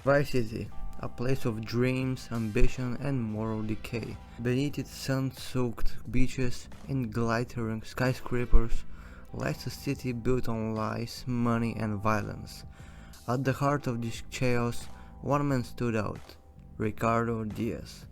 Vice City, a place of dreams, ambition, and moral decay. Beneath its sun-soaked beaches and glittering skyscrapers lies a city built on lies, money, and violence. At the heart of this chaos, one man stood out: Ricardo Diaz.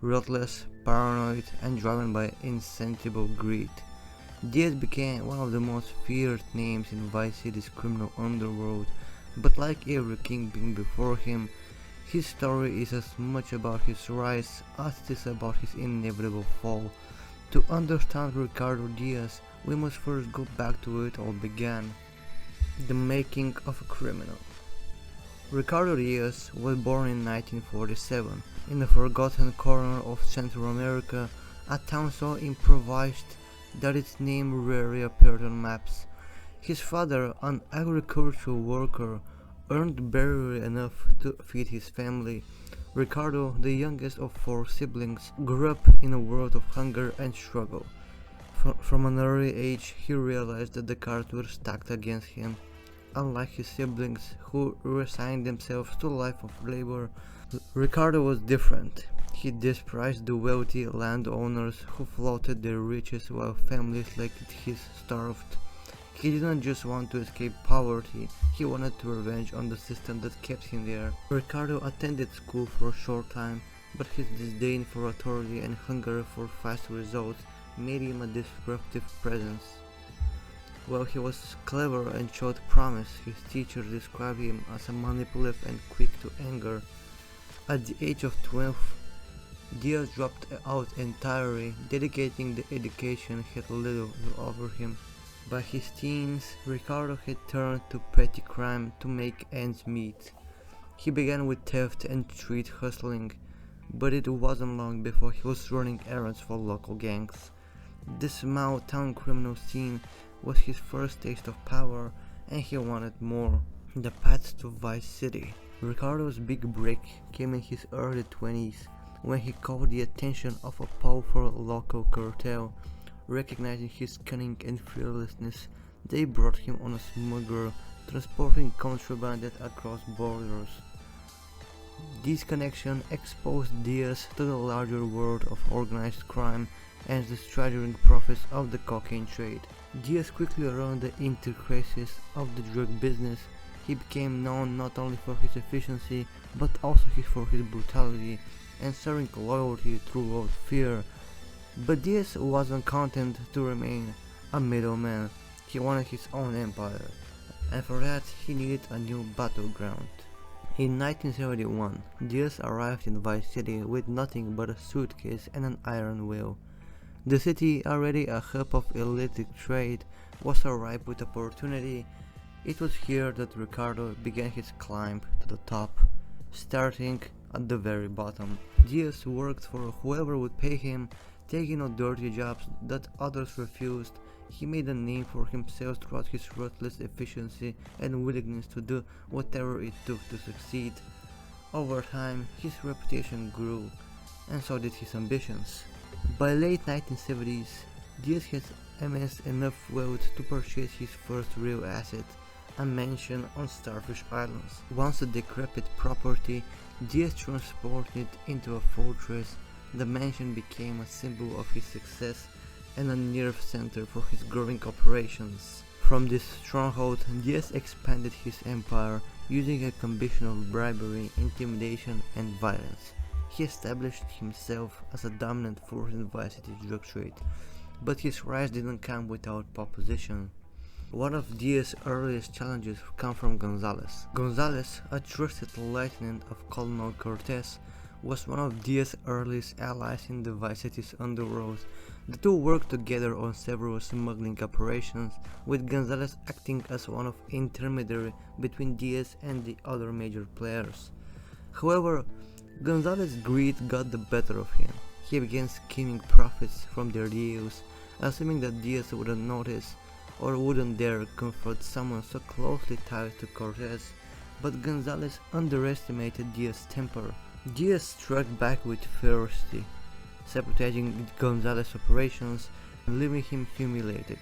Ruthless, paranoid, and driven by insatiable greed, Diaz became one of the most feared names in Vice City's criminal underworld, but like every kingpin before him, his story is as much about his rise as it is about his inevitable fall. To understand Ricardo Diaz, we must first go back to where it all began: the making of a criminal. Ricardo Diaz was born in 1947 in the forgotten corner of Central America, a town so improvised that its name rarely appeared on maps. His father, an agricultural worker, earned barely enough to feed his family. Ricardo, the youngest of four siblings, grew up in a world of hunger and struggle. From an early age, he realized that the cards were stacked against him. Unlike his siblings, who resigned themselves to a life of labor, Ricardo was different. He despised the wealthy landowners who flaunted their riches while families like his starved. He didn't just want to escape poverty, he wanted to revenge on the system that kept him there. Ricardo attended school for a short time, but his disdain for authority and hunger for fast results made him a disruptive presence. While he was clever and showed promise, his teachers described him as a manipulative and quick to anger. At the age of 12, Diaz dropped out entirely, dedicating the education he had little to offer him. By his teens, Ricardo had turned to petty crime to make ends meet. He began with theft and street hustling, but it wasn't long before he was running errands for local gangs. This small town criminal scene was his first taste of power, and he wanted more. The path to Vice City. Ricardo's big break came in his early 20s when he caught the attention of a powerful local cartel. Recognizing his cunning and fearlessness, they brought him on a smuggler, transporting contraband across borders. This connection exposed Diaz to the larger world of organized crime and the staggering profits of the cocaine trade. Diaz quickly learned the intricacies of the drug business. He became known not only for his efficiency, but also for his brutality, ensuring loyalty throughout fear. But Diaz wasn't content to remain a middleman. He wanted his own empire, and for that he needed a new battleground. In 1971, Diaz arrived in Vice City with nothing but a suitcase and an iron will. The city, already a hub of illicit trade, was ripe with opportunity. It was here that Ricardo began his climb to the top, starting at the very bottom. Diaz worked for whoever would pay him, taking on dirty jobs that others refused. He made a name for himself throughout his ruthless efficiency and willingness to do whatever it took to succeed. Over time, his reputation grew, and so did his ambitions. By late 1970s, Diaz had amassed enough wealth to purchase his first real asset, a mansion on Starfish Islands. Once a decrepit property, Diaz transported it into a fortress. The mansion became a symbol of his success and a nerve center for his growing operations. From this stronghold, Diaz expanded his empire using a combination of bribery, intimidation, and violence. He established himself as a dominant force in Vice City's drug trade, but his rise didn't come without opposition. One of Diaz's earliest challenges came from Gonzalez. Gonzalez, a trusted lieutenant of Colonel Cortez, was one of Diaz's earliest allies in the Vice City's underworld. The two worked together on several smuggling operations, with Gonzalez acting as one of intermediary between Diaz and the other major players. However, Gonzalez's greed got the better of him. He began scheming profits from their deals, assuming that Diaz wouldn't notice or wouldn't dare confront someone so closely tied to Cortez. But Gonzalez underestimated Diaz's temper. Diaz struck back with ferocity, sabotaging Gonzalez's operations and leaving him humiliated.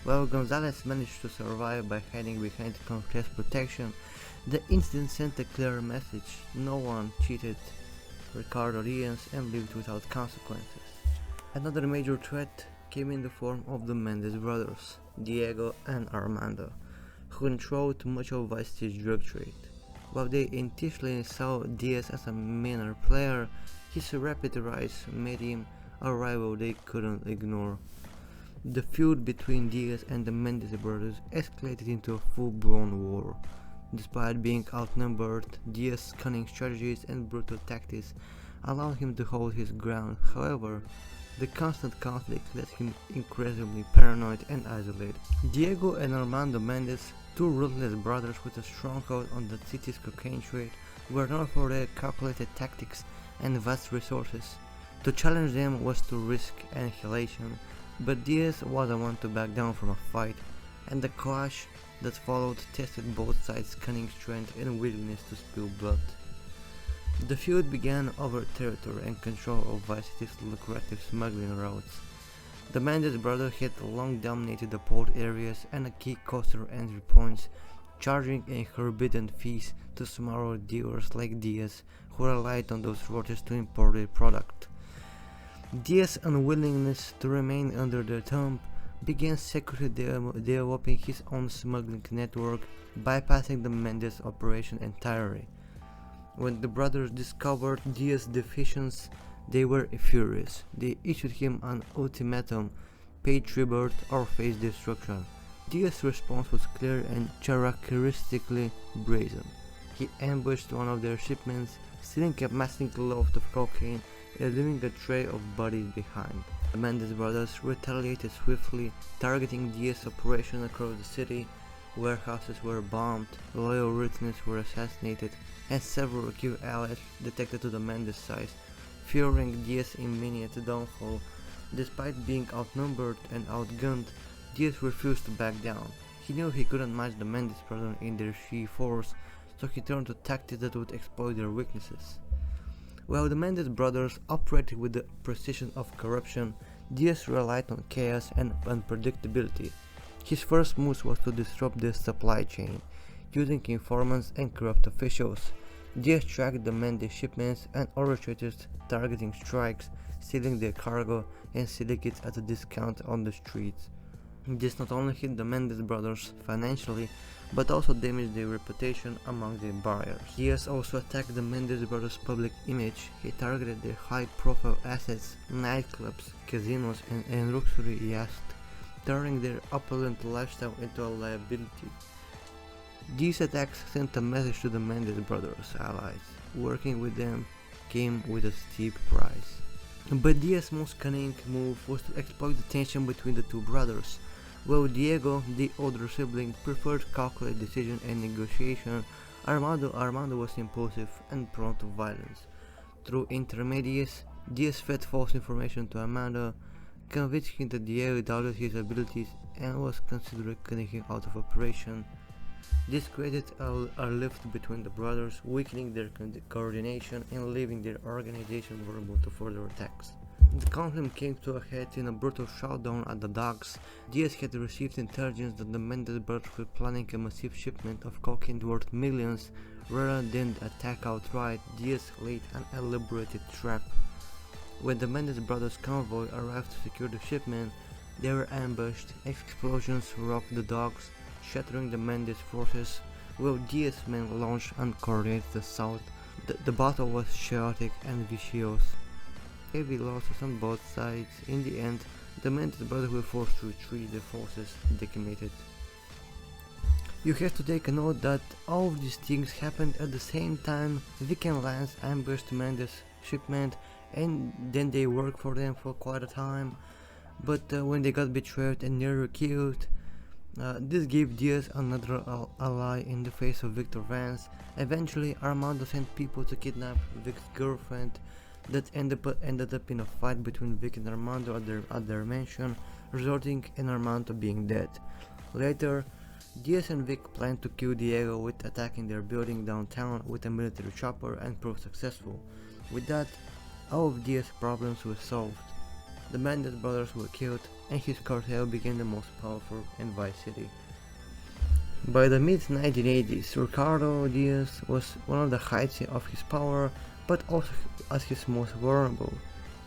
While Gonzalez managed to survive by hiding behind Cortez's protection, The incident sent a clear message: no one cheated Ricardo Diaz and lived without consequences. Another major threat came in the form of the Mendez brothers, Diego and Armando, who controlled much of Vice City's drug trade. While they initially saw Diaz as a minor player, his rapid rise made him a rival they couldn't ignore. The feud between Diaz and the Mendez brothers escalated into a full-blown war. Despite being outnumbered, Diaz's cunning strategies and brutal tactics allowed him to hold his ground. However, the constant conflict left him increasingly paranoid and isolated. Diego and Armando Mendez, two ruthless brothers with a stronghold on the city's cocaine trade, were known for their calculated tactics and vast resources. To challenge them was to risk annihilation, but Diaz wasn't one to back down from a fight, and the clash that followed tested both sides' cunning strength and willingness to spill blood. The feud began over territory and control of Vice City's lucrative smuggling routes. The Mendez brothers had long dominated the port areas and key coastal entry points, charging exorbitant fees to smaller dealers like Diaz, who relied on those routes to import their product. Diaz's unwillingness to remain under their thumb began secretly developing his own smuggling network, bypassing the Mendez operation entirely. When the brothers discovered Diaz's deficiencies, they were furious. They issued him an ultimatum: pay tribute or face destruction. Diaz's response was clear and characteristically brazen. He ambushed one of their shipments, stealing a massive load of cocaine and leaving a trail of bodies behind. The Mendez brothers retaliated swiftly, targeting Diaz's operation across the city. Warehouses were bombed, loyal lieutenants were assassinated, and several key allies detected to the Mendez side, fearing Diaz's imminent downfall. Despite being outnumbered and outgunned, Diaz refused to back down. He knew he couldn't match the Mendez brothers in their sheer force, so he turned to tactics that would exploit their weaknesses. While the Mendez brothers operated with the precision of corruption, Diaz relied on chaos and unpredictability. His first move was to disrupt the supply chain, using informants and corrupt officials. Diaz tracked the Mendez shipments and orchestrated targeting strikes, stealing their cargo and selling it at a discount on the streets. This not only hit the Mendez brothers financially, but also damaged their reputation among their buyers. Diaz also attacked the Mendez brothers' public image. He targeted their high-profile assets, nightclubs, casinos, and luxury yachts, turning their opulent lifestyle into a liability. These attacks sent a message to the Mendez brothers' allies: working with them came with a steep price. But Diaz's most cunning move was to exploit the tension between the two brothers. While Diego, the older sibling, preferred calculated decision and negotiation, Armando was impulsive and prone to violence. Through intermediaries, Diaz fed false information to Armando, convincing that Diego doubted his abilities and was considering cutting him out of operation. This created a rift between the brothers, weakening their coordination and leaving their organization vulnerable to further attacks. The conflict came to a head in a brutal showdown at the docks. Diaz had received intelligence that the Mendez brothers were planning a massive shipment of cocaine worth millions. Rather than attack outright, Diaz laid an elaborated trap. When the Mendez brothers' convoy arrived to secure the shipment, they were ambushed. Explosions rocked the docks, shattering the Mendez forces, while Diaz's men launched uncoordinated assault. The battle was chaotic and vicious. Heavy losses on both sides. In the end, the Mendez brothers were forced to retreat, their forces decimated. You have to take a note that all of these things happened at the same time. Weekend Lance ambushed Mendez shipment, and then they worked for them for quite a time. But when they got betrayed and nearly killed, this gave Diaz another ally in the face of Victor Vance. Eventually, Armando sent people to kidnap Vic's girlfriend. That ended up in a fight between Vic and Armando at their mansion, resulting in Armando being dead. Later, Diaz and Vic planned to kill Diego with attacking their building downtown with a military chopper and proved successful. With that, all of Diaz's problems were solved. The Mendez brothers were killed, and his cartel became the most powerful in Vice City. By the mid-1980s, Ricardo Diaz was one of the heights of his power, but also at his most vulnerable.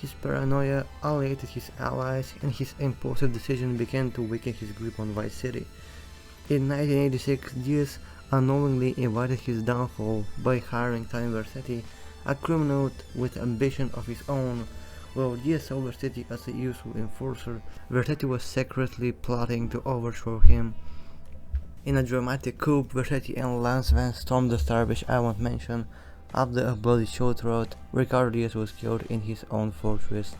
His paranoia alienated his allies, and his impulsive decisions began to weaken his grip on Vice City. In 1986, Diaz unknowingly invited his downfall by hiring Tony Vercetti, a criminal with ambition of his own. While Diaz saw Vercetti as a useful enforcer, Vercetti was secretly plotting to overthrow him. In a dramatic coup, Vercetti and Lance Vance stormed the Starfish Island mansion. After a bloody shootout, Ricardo Diaz was killed in his own fortress.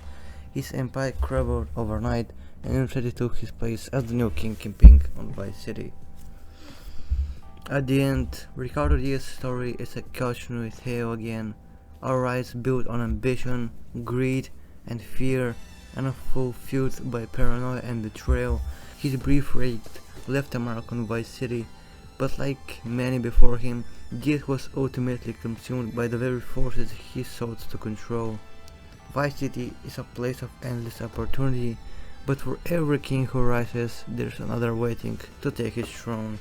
His empire crumbled overnight, and Vercetti took his place as the new Kingpin on Vice City. At the end, Ricardo Diaz's story is a cautionary tale again, a rise built on ambition, greed, and fear, and fulfilled by paranoia and betrayal. His brief reign left a mark on Vice City, but like many before him, Diaz was ultimately consumed by the very forces he sought to control. Vice City is a place of endless opportunity, but for every king who rises, there's another waiting to take his throne.